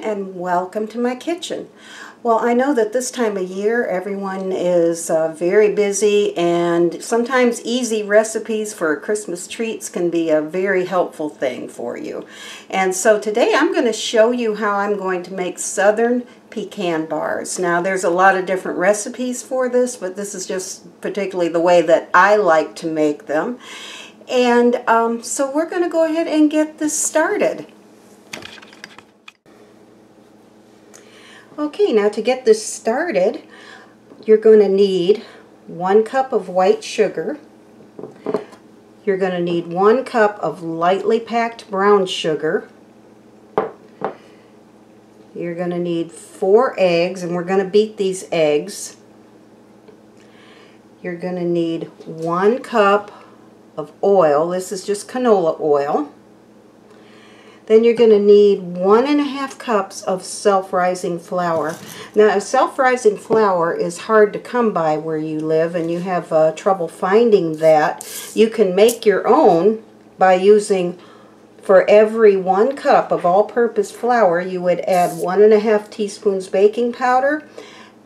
and welcome to my kitchen. Well, I know that this time of year everyone is very busy, and sometimes easy recipes for Christmas treats can be a very helpful thing for you. And so today I'm going to show you how I'm going to make Southern pecan bars. Now there's a lot of different recipes for this, but this is just particularly the way that I like to make them. And so we're going to go ahead and get this started. Okay, now to get this started, you're going to need 1 cup of white sugar. You're going to need 1 cup of lightly packed brown sugar. You're going to need 4 eggs, and we're going to beat these eggs. You're going to need 1 cup of oil. This is just canola oil. Then you're going to need 1½ cups of self-rising flour. Now, self-rising flour is hard to come by where you live, and you have trouble finding that. You can make your own by using, for every 1 cup of all-purpose flour, you would add 1½ teaspoons baking powder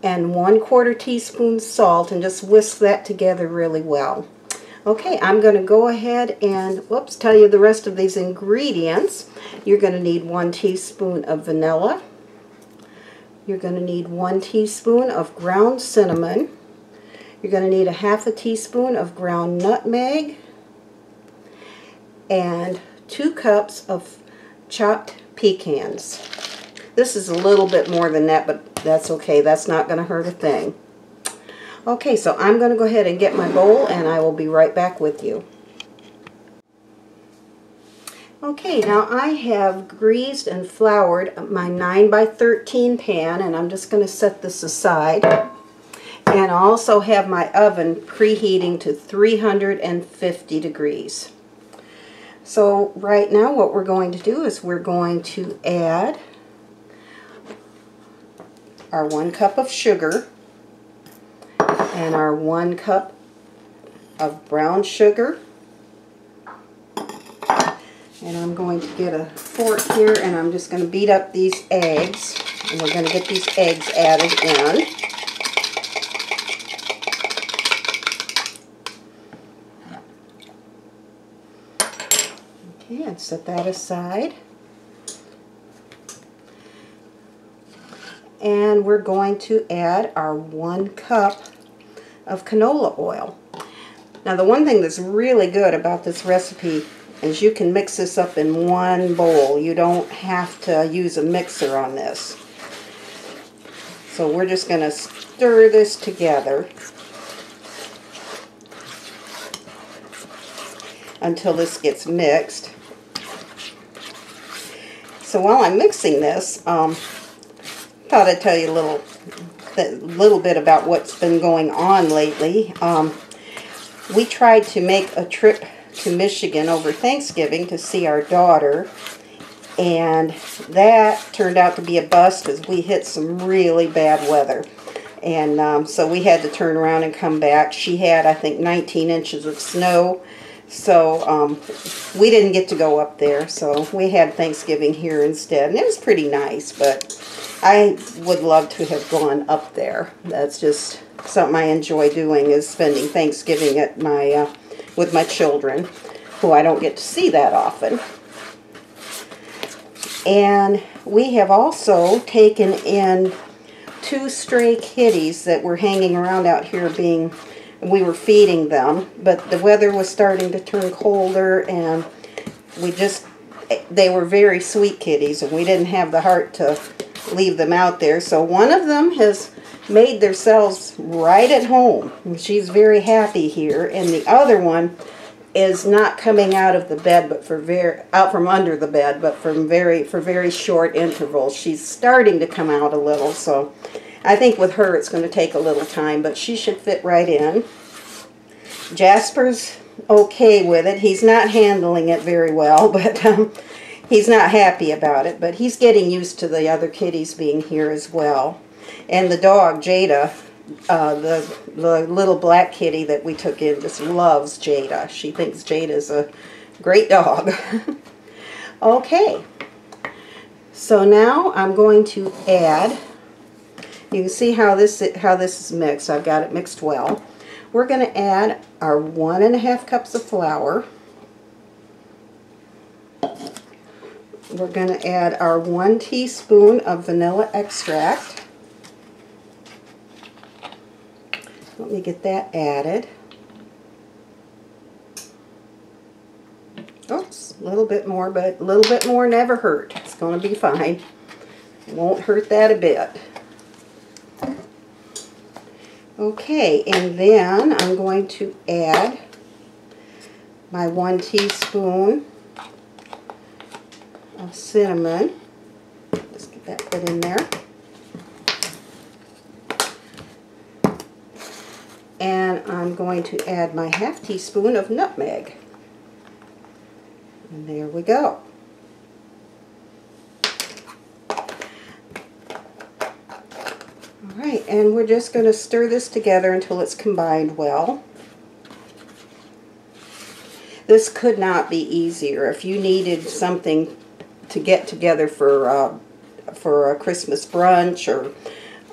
and 1/4 teaspoon salt, and just whisk that together really well. Okay, I'm going to go ahead and, tell you the rest of these ingredients. You're going to need 1 teaspoon of vanilla. You're going to need 1 teaspoon of ground cinnamon. You're going to need 1/2 teaspoon of ground nutmeg. And 2 cups of chopped pecans. This is a little bit more than that, but that's okay. That's not going to hurt a thing. Okay, so I'm going to go ahead and get my bowl, and I will be right back with you. Okay, now I have greased and floured my 9x13 pan, and I'm just going to set this aside. And I also have my oven preheating to 350 degrees. So right now what we're going to do is we're going to add our 1 cup of sugar and our 1 cup of brown sugar. And I'm going to get a fork here, and I'm just going to beat up these eggs, and we're going to get these eggs added in. Okay, and set that aside. And we're going to add our 1 cup of canola oil. Now, the one thing that's really good about this recipe is you can mix this up in one bowl. You don't have to use a mixer on this. So we're just going to stir this together until this gets mixed. So while I'm mixing this, thought I'd tell you a little bit about what's been going on lately. We tried to make a trip to Michigan over Thanksgiving to see our daughter, and that turned out to be a bust as we hit some really bad weather. And so we had to turn around and come back. She had, I think, 19 inches of snow, so we didn't get to go up there. So we had Thanksgiving here instead, and it was pretty nice, but I would love to have gone up there. That's just something I enjoy doing, is spending Thanksgiving at with my children, who I don't get to see that often. And we have also taken in 2 stray kitties that were hanging around out here we were feeding them, but the weather was starting to turn colder, and they were very sweet kitties, and we didn't have the heart to leave them out there. So one of them has made themselves right at home, and she's very happy here, and the other one is not coming out of the bed, but out from under the bed, but for very short intervals. She's starting to come out a little, so I think with her it's going to take a little time, but she should fit right in. Jasper's okay with it. He's not handling it very well, but he's not happy about it, but he's getting used to the other kitties being here as well. And the dog, Jada, the little black kitty that we took in, just loves Jada. She thinks Jada's a great dog. Okay, So now I'm going to add, you can see how this is mixed. I've got it mixed well. We're going to add our 1½ cups of flour. We're going to add our 1 teaspoon of vanilla extract. Let me get that added. Oops, a little bit more, but a little bit more never hurt. It's going to be fine. It won't hurt that a bit. Okay, and then I'm going to add my 1 teaspoon of cinnamon. Just get that put in there. And I'm going to add my 1/2 teaspoon of nutmeg. And there we go. Alright, and we're just going to stir this together until it's combined well. This could not be easier. If you needed something to get together for a Christmas brunch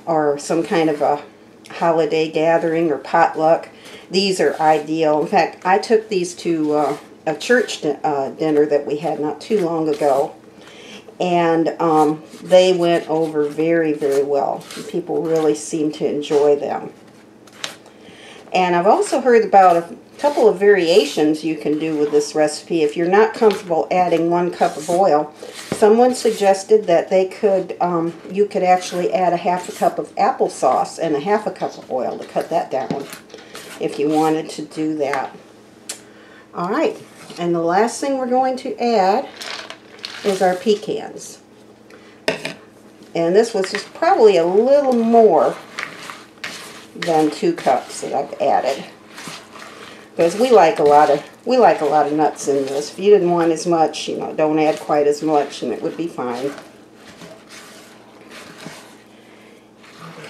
or some kind of a holiday gathering or potluck, these are ideal. In fact, I took these to a church dinner that we had not too long ago, and they went over very, very well. People really seemed to enjoy them. And I've also heard about a couple of variations you can do with this recipe. If you're not comfortable adding 1 cup of oil, someone suggested that they could, you could actually add a 1/2 cup of applesauce and a 1/2 cup of oil to cut that down if you wanted to do that. Alright, and the last thing we're going to add is our pecans. And this was just probably a little more than 2 cups that I've added, because we like a lot of nuts in this. If you didn't want as much, you know, don't add quite as much and it would be fine.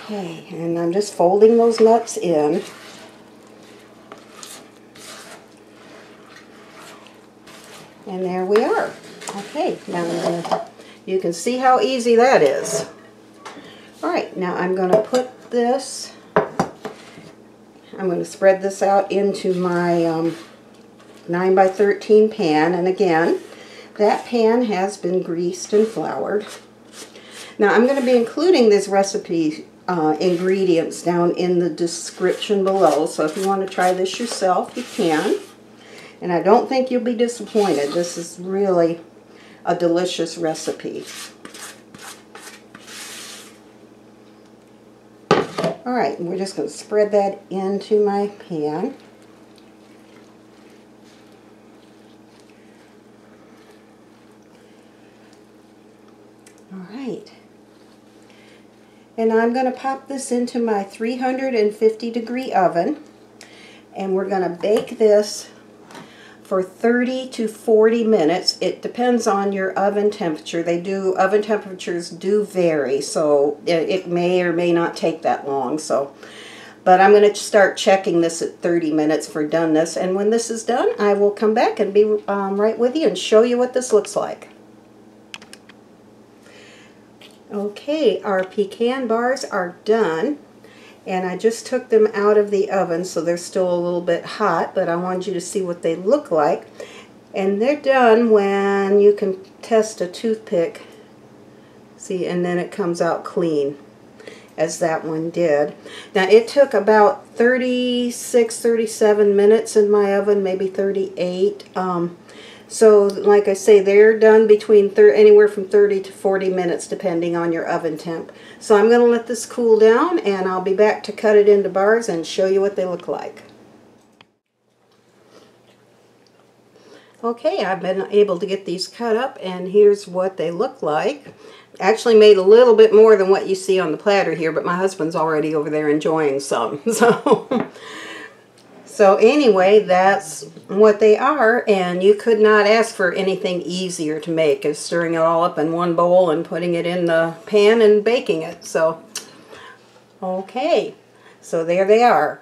Okay, and I'm just folding those nuts in. And there we are. Okay, now you can see how easy that is. Alright, now I'm going to put this, I'm going to spread this out into my 9 by 13 pan, and again, that pan has been greased and floured. Now I'm going to be including this recipe ingredients down in the description below, so if you want to try this yourself, you can. And I don't think you'll be disappointed. This is really a delicious recipe. Alright, we're just going to spread that into my pan. Alright. And I'm going to pop this into my 350-degree oven. And we're going to bake this for 30 to 40 minutes. It depends on your oven temperature. Oven temperatures do vary, so it may or may not take that long. But I'm going to start checking this at 30 minutes for doneness, and when this is done, I will come back and be right with you and show you what this looks like. Okay, our pecan bars are done. And I just took them out of the oven, so they're still a little bit hot, but I wanted you to see what they look like. And they're done when you can test a toothpick. See, and then it comes out clean, as that one did. Now, it took about 36, 37 minutes in my oven, maybe 38. So, like I say, they're done between anywhere from 30 to 40 minutes, depending on your oven temp. So I'm going to let this cool down, and I'll be back to cut it into bars and show you what they look like. Okay, I've been able to get these cut up, and here's what they look like. Actually made a little bit more than what you see on the platter here, but my husband's already over there enjoying some. So anyway, that's what they are, and you could not ask for anything easier to make as stirring it all up in one bowl and putting it in the pan and baking it. So, okay, so there they are.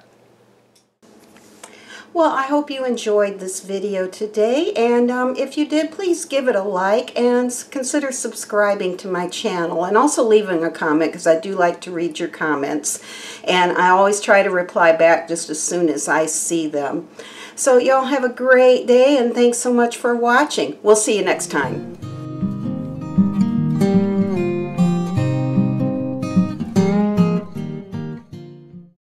Well, I hope you enjoyed this video today, and if you did, please give it a like and consider subscribing to my channel, and also leaving a comment, because I do like to read your comments, and I always try to reply back just as soon as I see them. So y'all have a great day, and thanks so much for watching. We'll see you next time.